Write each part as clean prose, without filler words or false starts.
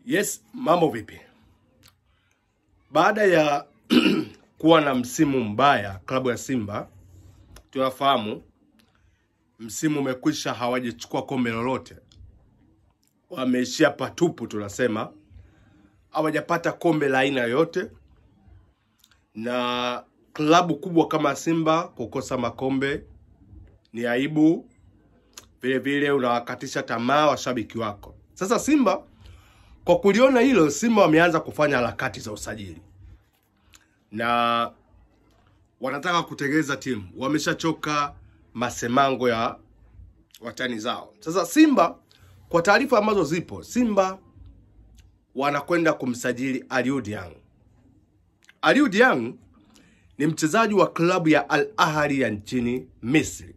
Yes, mambo vipi? Baada ya kuwa na msimu mbaya klabu ya Simba, tunafahamu msimu umekwisha, hawajachukua kombe lolote. Wameishia patupu, tunasema. Hawajapata kombe la aina yote. Na klabu kubwa kama Simba kukosa makombe ni aibu. Vile vile unawakatisha tamaa washabiki wako. Sasa Simba, kwa kuliona hilo, Simba wameanza kufanya harakati za usajili. Na wanataka kutengeneza timu. Wameshachoka masemango ya watani zao. Sasa Simba, kwa taarifa ambazo zipo, Simba wanakwenda kumsajili Aliou Dieng. Aliou Dieng ni mchezaji wa klabu ya Al Ahly ya nchini Misri.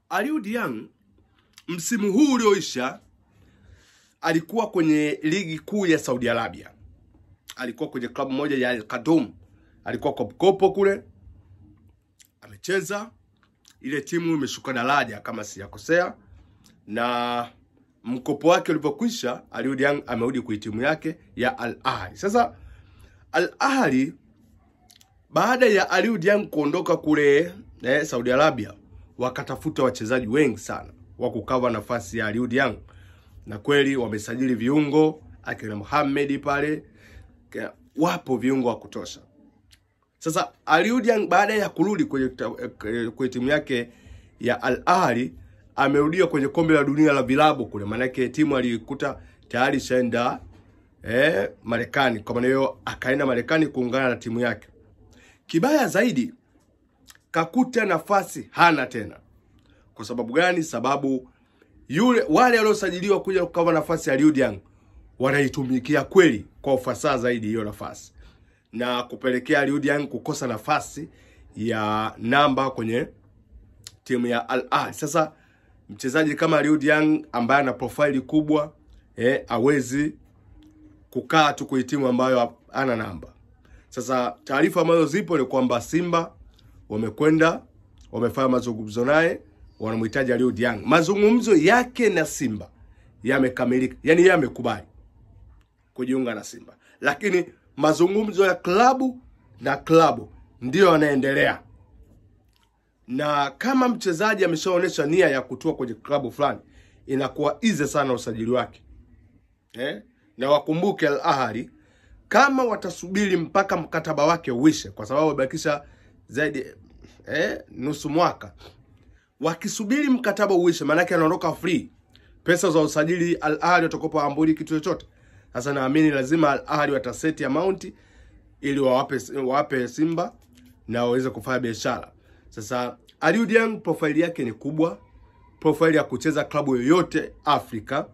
Aliou Dieng msimu huu ulioisha alikuwa kwenye ligi kuu ya Saudi Arabia. Alikuwa kwenye klabu moja ya Al Qadum. Alikuwa kwa mkopo kule. Amecheza. Ile timu imeshuka daraja kama sijakosea. Na mkopo wake ulipokwisha, Aliou Dieng amerudi kwa timu yake ya Al Ahly. Sasa Al Ahly, baada ya Aliou Dieng kuondoka kule Saudi Arabia, wakatafuta wachezaji wengi sana wa kukava nafasi ya Aliou Dieng. Na kweli wamesajili viungo, akina Mohamed pale, wapo viungo wa kutosha. Sasa Aliou Dieng baada ya kurudi kwenye timu yake ya Al Ahly, amerudia kwenye kombe la dunia la vilabu kule. Maana yake timu alikuta tayari shaenda Marekani. Kwa maana hiyo akaenda Marekani kuungana na timu yake. Kibaya zaidi, kakuta nafasi hana tena. Kwa sababu gani? Sababu wale waliosajiliwa kuja kukava nafasi ya Aliou Dieng wanaitumikia kweli kwa ufasaha zaidi hiyo nafasi, na kupelekea Aliou Dieng kukosa nafasi ya namba kwenye timu ya Al Ahly. Sasa mchezaji kama Aliou Dieng ambaye ana profile kubwa hawezi kukaa tu kwa timu ambayo ana namba. Sasa taarifa ambazo zipo ni kwamba Simba wamekwenda wamefanya mazungumzo naye, wanamhitaji Aliou Dieng. Mazungumzo yake na Simba yamekamilika. Yaani yeye amekubali kujiunga na Simba. Lakini mazungumzo ya klabu na klabu ndio yanaendelea. Na kama mchezaji ameshaonesha nia ya kutua kwenye klabu fulani, inakuwa easy sana usajili wake. Na wakumbuke Al Ahly, kama watasubiri mpaka mkataba wake uishe, kwa sababu wamebakisha zaidi nusu mwaka. Wakisubiri mkataba uishe, maana yake anaondoka free. Pesa za usajili Al Ahly watakopa ambuli kitu chochote. Sasa naamini lazima Al Ahly wataseti amount ili wawape Simba na waweze kufanya biashara. Sasa Aliou Dieng profile yake ni kubwa. Profile ya kucheza klabu yoyote Afrika.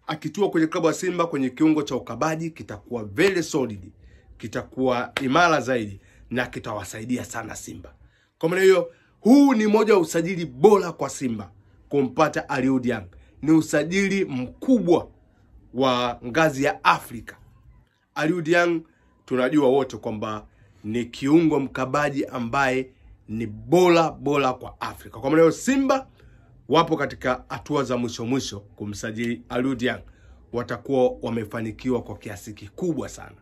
Akitua kwenye klabu ya Simba kwenye kiungo cha ukabaji, kitakuwa very solid. Kitakuwa imara zaidi na kitawasaidia sana Simba. Kwa maana hiyo, huu ni moja wa usajili bora kwa Simba kumpata Aliou Dieng. Ni usajili mkubwa wa ngazi ya Afrika. Aliou Dieng tunajua wote kwamba ni kiungo mkabaji ambaye ni bora kwa Afrika. Kwa maana hiyo, Simba wapo katika hatua za mwisho kumsajili Aliou Dieng. Watakuwa wamefanikiwa kwa kiasi kikubwa sana.